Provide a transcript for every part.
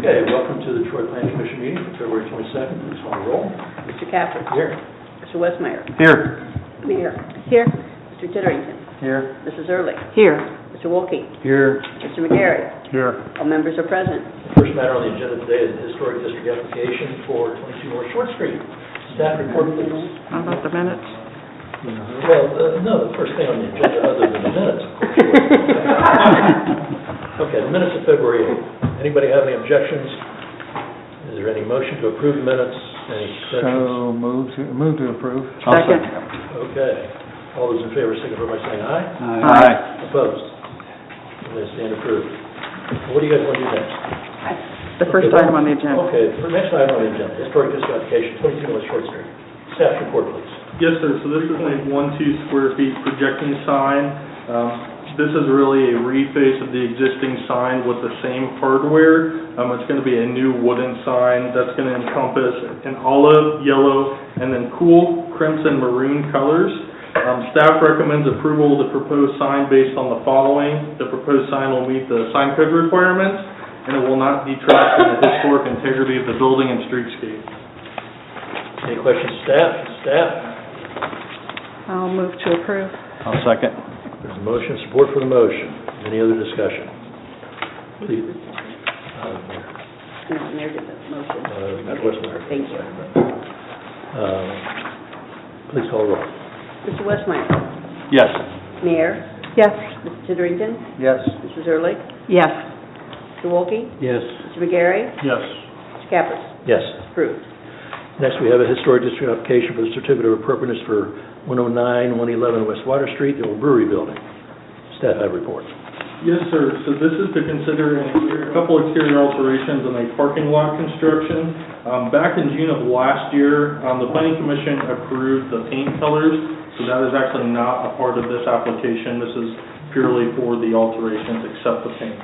Okay, welcome to the Detroit Planning Commission meeting for February 22nd. Please call the roll. Mr. Capper. Here. Mr. Westmeyer. Here. Mayor. Here. Mr. Titterington. Here. Mrs. Early. Here. Mr. Wolke. Here. Mr. McGarry. Here. All members are present. The first matter on the agenda today is the Historic District application for 22 North Short Street. Staff report, please. How about the minutes? Well, no, the first thing on the agenda, other than the minutes, of course. Okay, the minutes of February 8th. Anybody have any objections? Is there any motion to approve the minutes? Any corrections? So move to approve. Second. Okay. All those in favor signify by saying aye. Aye. Opposed? They stand approved. What do you guys want to do next? The first item on the agenda. Okay, the next item on the agenda, Historic District application, 22 North Short Street. Staff report, please. Yes, sir. So this is a 1-2 square feet projecting sign. This is really a reface of the existing sign with the same hardware. It's going to be a new wooden sign that's going to encompass an olive, yellow, and then cool crimson maroon colors. Staff recommends approval of the proposed sign based on the following. The proposed sign will meet the sign code requirements, and it will not detract from the historic integrity of the building and streetscape. Any questions, staff? Staff? I'll move to approve. I'll second. There's a motion, support for the motion. Any other discussion? Please. No, Mayor did the motion. Ms. Westmeyer. Thank you. Please call the roll. Mr. Westmeyer. Yes. Mayor. Yes. Mr. Titterington. Yes. Mrs. Early. Yes. Mr. Wolke. Yes. Mr. McGarry. Yes. Mr. Capper. Yes. Approved. Next, we have a Historic District application for the certificate of appropriateness for 109, 111 West Water Street, the old brewery building. Staff have report. Yes, sir. So this is to consider a couple exterior alterations and a parking lot construction. Back in June of last year, the Planning Commission approved the paint colors, so that is actually not a part of this application. This is purely for the alterations except the paint.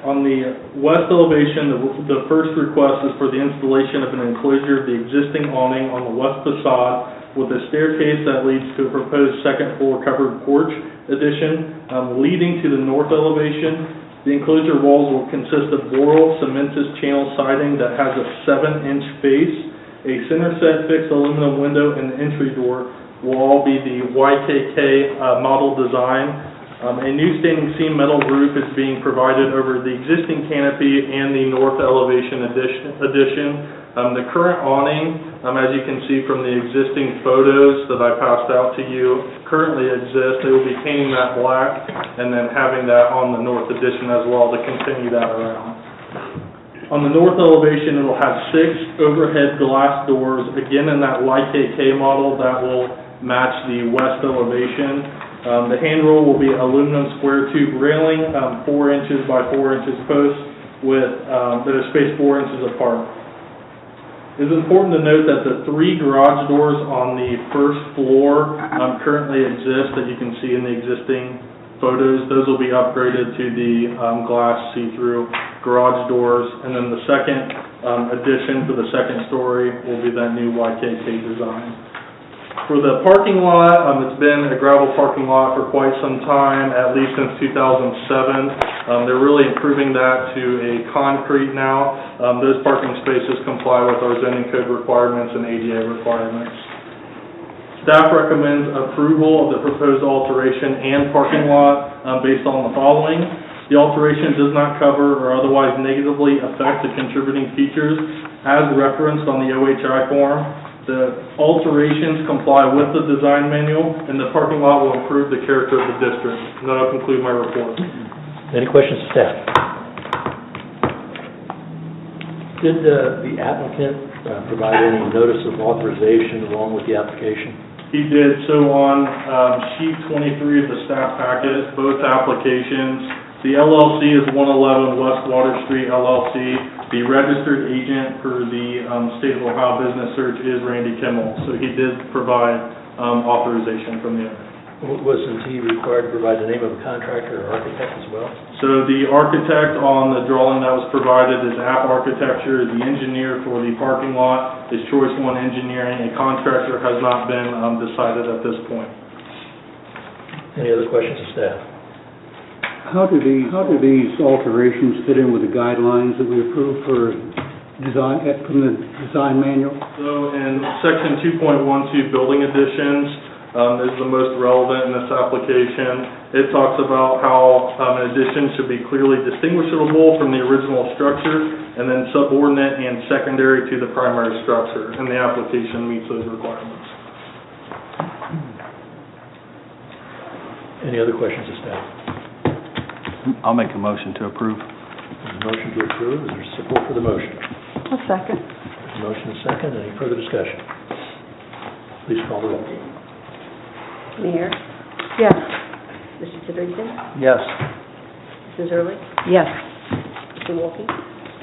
On the west elevation, the first request is for the installation of an enclosure of the existing awning on the west facade with a staircase that leads to a proposed second floor covered porch addition. Leading to the north elevation, the enclosure walls will consist of Boral cementous channel siding that has a 7-inch face. A center set fixed aluminum window and the entry door will all be the YKK model design. A new standing seam metal roof is being provided over the existing canopy and the north elevation addition. The current awning, as you can see from the existing photos that I passed out to you, currently exists. They will be painting that black and then having that on the north addition as well to continue that around. On the north elevation, it will have 6 overhead glass doors, again in that YKK model that will match the west elevation. The handrail will be aluminum square tube railing, 4 inches by 4 inches posts with that are spaced 4 inches apart. It is important to note that the 3 garage doors on the first floor currently exist that you can see in the existing photos. Those will be upgraded to the glass see-through garage doors, and then the second addition for the second story will be that new YKK design. For the parking lot, it's been a gravel parking lot for quite some time, at least since 2007. They're really improving that to a concrete now. Those parking spaces comply with our zoning code requirements and ADA requirements. Staff recommends approval of the proposed alteration and parking lot based on the following. The alteration does not cover or otherwise negatively affect the contributing features as referenced on the OHI form. The alterations comply with the design manual, and the parking lot will improve the character of the district. And that'll conclude my report. Any questions, staff? Did the applicant provide any notice of authorization along with the application? He did. So on sheet 23 of the staff packet, both applications, the LLC is 111 West Water Street LLC. The registered agent for the State of Ohio Business Search is Randy Kimmel, so he did provide authorization from the owner. Wasn't he required to provide the name of a contractor or architect as well? So the architect on the drawing that was provided is App Architecture. The engineer for the parking lot is Choice One Engineering. A contractor has not been decided at this point. Any other questions of staff? How do these alterations fit in with the guidelines that we approved for design, from the design manual? So in section 2.12, building additions, is the most relevant in this application. It talks about how an addition should be clearly distinguishable from the original structure, and then subordinate and secondary to the primary structure, and the application meets those requirements. Any other questions of staff? I'll make a motion to approve. There's a motion to approve. Is there support for the motion? A second. There's a motion and a second. Any further discussion? Please call the roll. Mayor, Yes. Mr. Titterington, Yes. Mrs. Early, Yes. Mr. Wolke,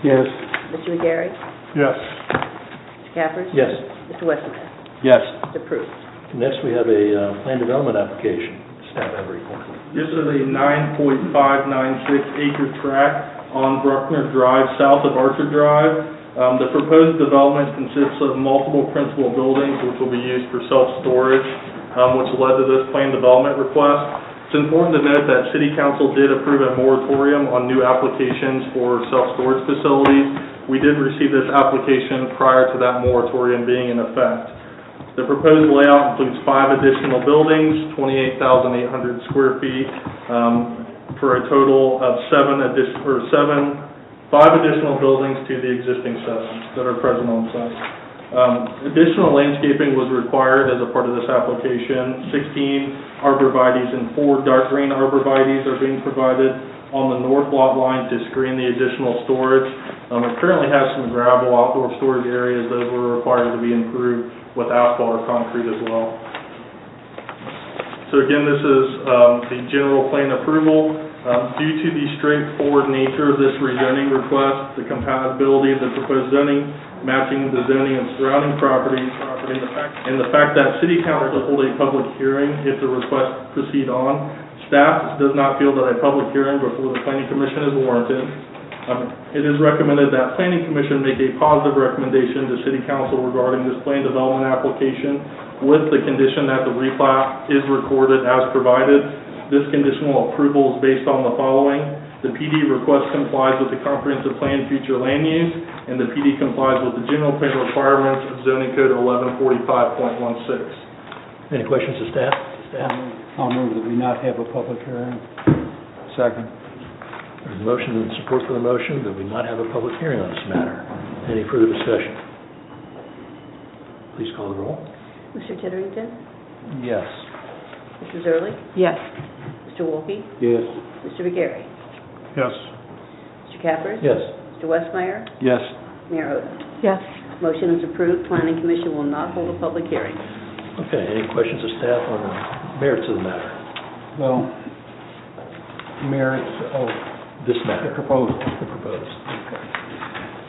Yes. Mr. McGarry, Yes. Mr. Cappers. Yes. Mr. Westergaard. Yes. It's approved. Next, we have a plan development application. Staff have a report. This is a 9.596 acre tract on Bruckner Drive, south of Archer Drive. The proposed development consists of multiple principal buildings which will be used for self-storage, which led to this plan development request. It's important to note that City Council did approve a moratorium on new applications for self-storage facilities. We did receive this application prior to that moratorium being in effect. The proposed layout includes 5 additional buildings, 28,800 square feet, for a total of 5 additional buildings to the existing 7 that are present on site. Additional landscaping was required as a part of this application. 16 arborvitaes and 4 dark green arborvitaes are being provided on the north lot line to screen the additional storage. It currently has some gravel outdoor storage areas. Those were required to be improved with asphalt or concrete as well. So again, this is the general plan approval. Due to the straightforward nature of this rezoning request, the compatibility of the proposed zoning, matching the zoning of surrounding properties, and the fact that City Council will hold a public hearing if the request proceed on, staff does not feel that a public hearing before the Planning Commission is warranted. It is recommended that Planning Commission make a positive recommendation to City Council regarding this plan development application with the condition that the replat is recorded as provided. This conditional approval is based on the following. The PD request complies with the comprehensive plan future land use, and the PD complies with the general plan requirements of zoning code 1145.16. Any questions of staff? I'll move that we not have a public hearing. Second. There's a motion and support for the motion that we not have a public hearing on this matter. Any further discussion? Please call the roll. Mr. Titterington, Yes. Mrs. Early, Yes. Mr. Wolke, Yes. Mr. McGarry, Yes. Mr. Cappers. Yes. Mr. Westmeyer, Yes. Mayor Odom. Yes. Motion is approved. Planning Commission will not hold a public hearing. Okay, any questions of staff on the merits of the matter? Well, merits of This the matter, proposal. the proposed.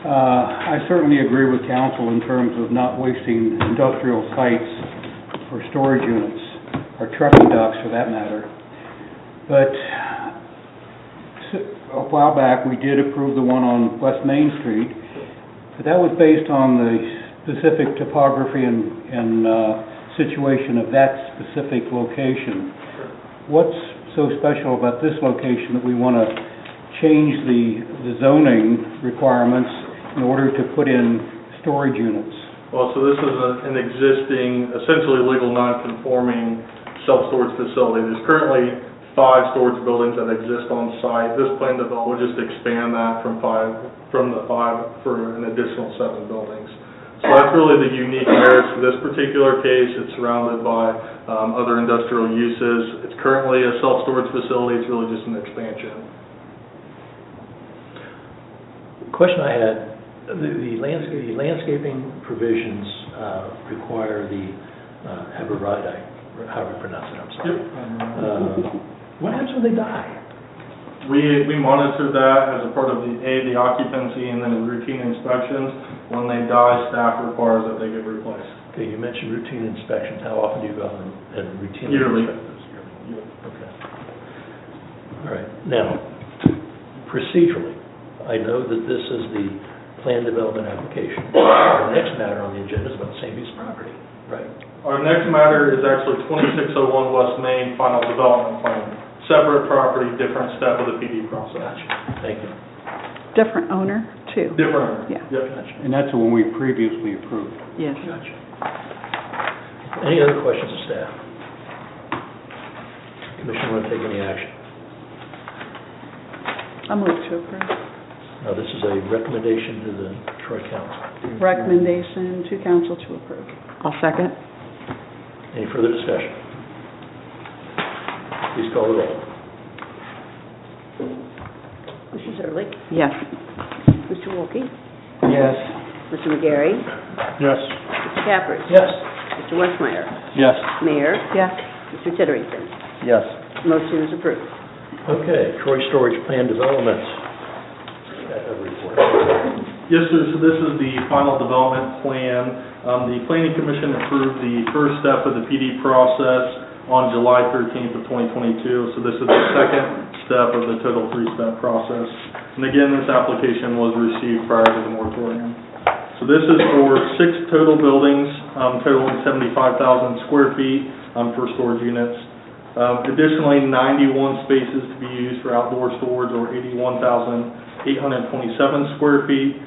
I certainly agree with council in terms of not wasting industrial sites for storage units, or trucking docks for that matter. But a while back, we did approve the one on West Main Street, but that was based on the specific topography and situation of that specific location. What's so special about this location that we want to change the zoning requirements in order to put in storage units? Well, so this is an existing, essentially legal non-conforming self-storage facility. There's currently 5 storage buildings that exist on site. This plan development will just expand that from the 5 for an additional 7 buildings. So that's really the unique merits for this particular case. It's surrounded by other industrial uses. It's currently a self-storage facility. It's really just an expansion. The question I had, the landscaping provisions require the arborvitae, however you pronounce it, I'm sorry. What happens when they die? We monitor that as a part of the occupancy and then routine inspections. When they die, staff requires that they get replaced. Okay, you mentioned routine inspections. How often do you go out and routinely Yearly. inspect those? Yearly. Okay. All right. Now, procedurally, I know that this is the plan development application. The next matter on the agenda is about the same piece of property, right? Our next matter is actually 2601 West Main Final Development Plan. separate property, different step of the PD process. Gotcha, thank you. Different owner, too. Different. Yeah. Yep. Gotcha, And that's the one we previously approved. Yes. gotcha. Any other questions of staff? Commission want to take any action? I'll move to approve. No, this is a recommendation to the Troy Council. Recommendation to council to approve. I'll second. Any further discussion? Please call the roll. Mrs. Early? Yes. Mr. Wolke? Yes. Mr. McGarry? Yes. Mr. Cappers? Yes. Mr. Westmeyer? Yes. Mayor? Yes. Mr. Titterington? Yes. Motion is approved. Okay, Troy Storage Plan Development. Got a report. Yes, sir, so this is the final development plan. The planning commission approved the first step of the PD process on July 13th of 2022, so this is the second step of the total three-step process. And again, this application was received prior to the moratorium. So this is for 6 total buildings, totaling 75,000 square feet for storage units. Additionally, 91 spaces to be used for outdoor storage, or 81,827 square feet.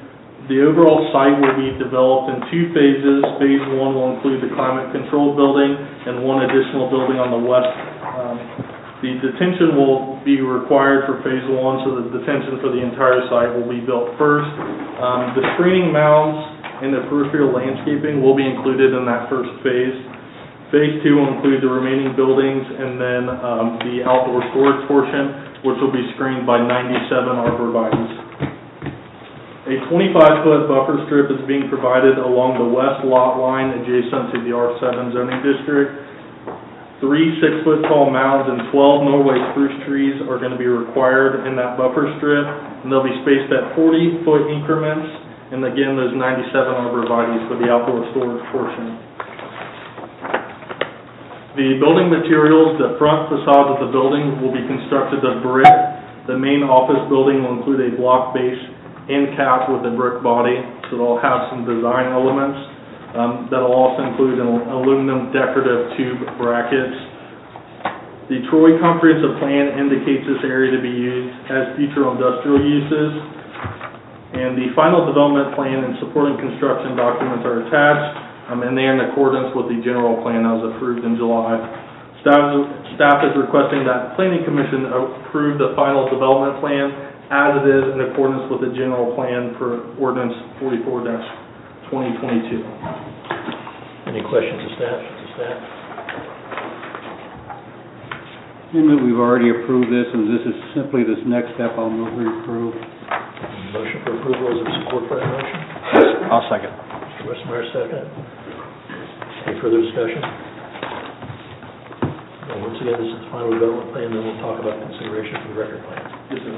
The overall site will be developed in 2 phases. Phase 1 will include the climate-controlled building and 1 additional building on the west. The detention will be required for phase 1, so the detention for the entire site will be built first. The screening mounds and the peripheral landscaping will be included in that first phase. Phase 2 will include the remaining buildings and then the outdoor storage portion, which will be screened by 97 arborvitaes. A 25-foot buffer strip is being provided along the west lot line adjacent to the R7 zoning district. 3 6-foot tall mounds and 12 Norway spruce trees are going to be required in that buffer strip, and they'll be spaced at 40-foot increments, and again, those 97 arborvitaes for the outdoor storage portion. The building materials, the front facade of the building will be constructed of brick. The main office building will include a block base end cap with a brick body, so it'll have some design elements. That'll also include an aluminum decorative tube brackets. The Troy Comprehensive Plan indicates this area to be used as future industrial uses. And the final development plan and supporting construction documents are attached, and they are in accordance with the general plan that was approved in July. Staff is requesting that Planning Commission approve the final development plan as it is in accordance with the general plan for ordinance 44-2022. Any questions of staff? And that we've already approved this, and this is simply this next step, I'll move we approve. Motion for approval, is there support for that motion? I'll second. Mr. Westmeyer, second. Any further discussion? Well, once again, this is the final development plan, then we'll talk about consideration for the record plan. Yes, sir.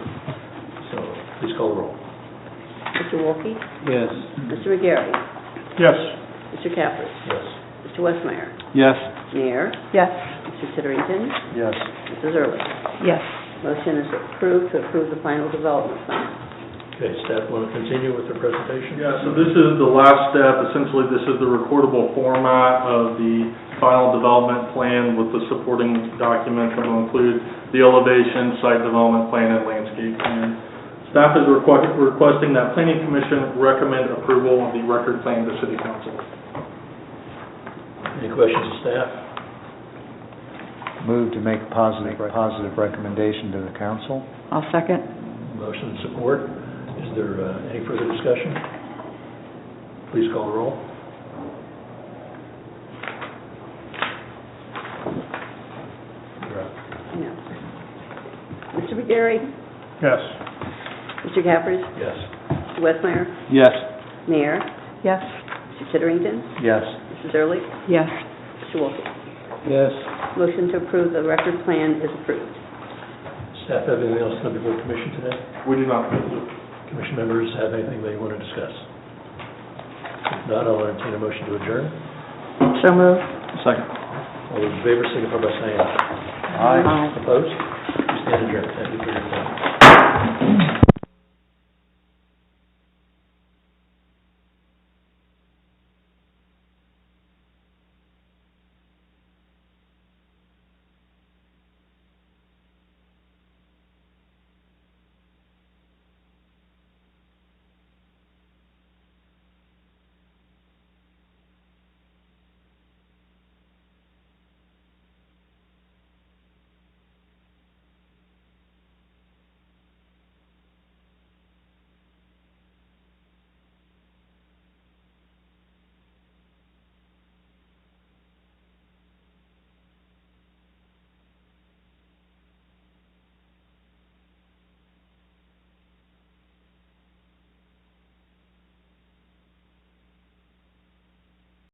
So, please call the roll. Mr. Wolke? Yes. Mr. McGarry? Yes. Mr. Cappers? Yes. Mr. Westmeyer? Yes. Mayor? Yes. Mr. Titterington? Yes. Mrs. Early? Yes. Motion is approved to approve the final development plan. Okay, staff want to continue with their presentation? Yeah, so this is the last step. Essentially, this is the recordable format of the final development plan with the supporting documents that will include the elevation, site development plan, and landscape plan. Staff is requesting that Planning Commission recommend approval of the record plan to City Council. Any questions of staff? Move to make positive recommendation to the council. I'll second. Motion and support. Is there any further discussion? Please call the roll. You're up. No. Mr. McGarry? Yes. Mr. Cappers? Yes. Mr. Westmeyer? Yes. Mayor? Yes. Mr. Titterington? Yes. Mrs. Early? Yes. Mr. Wolke? Yes. Motion to approve the record plan is approved. Staff have anything else to before commission today? We do not. Commission members have anything they want to discuss? If not, I'll entertain a motion to adjourn. So moved. Second. All those in favor signify by saying aye. Aye. Opposed? We stand adjourned. Thank you for your time.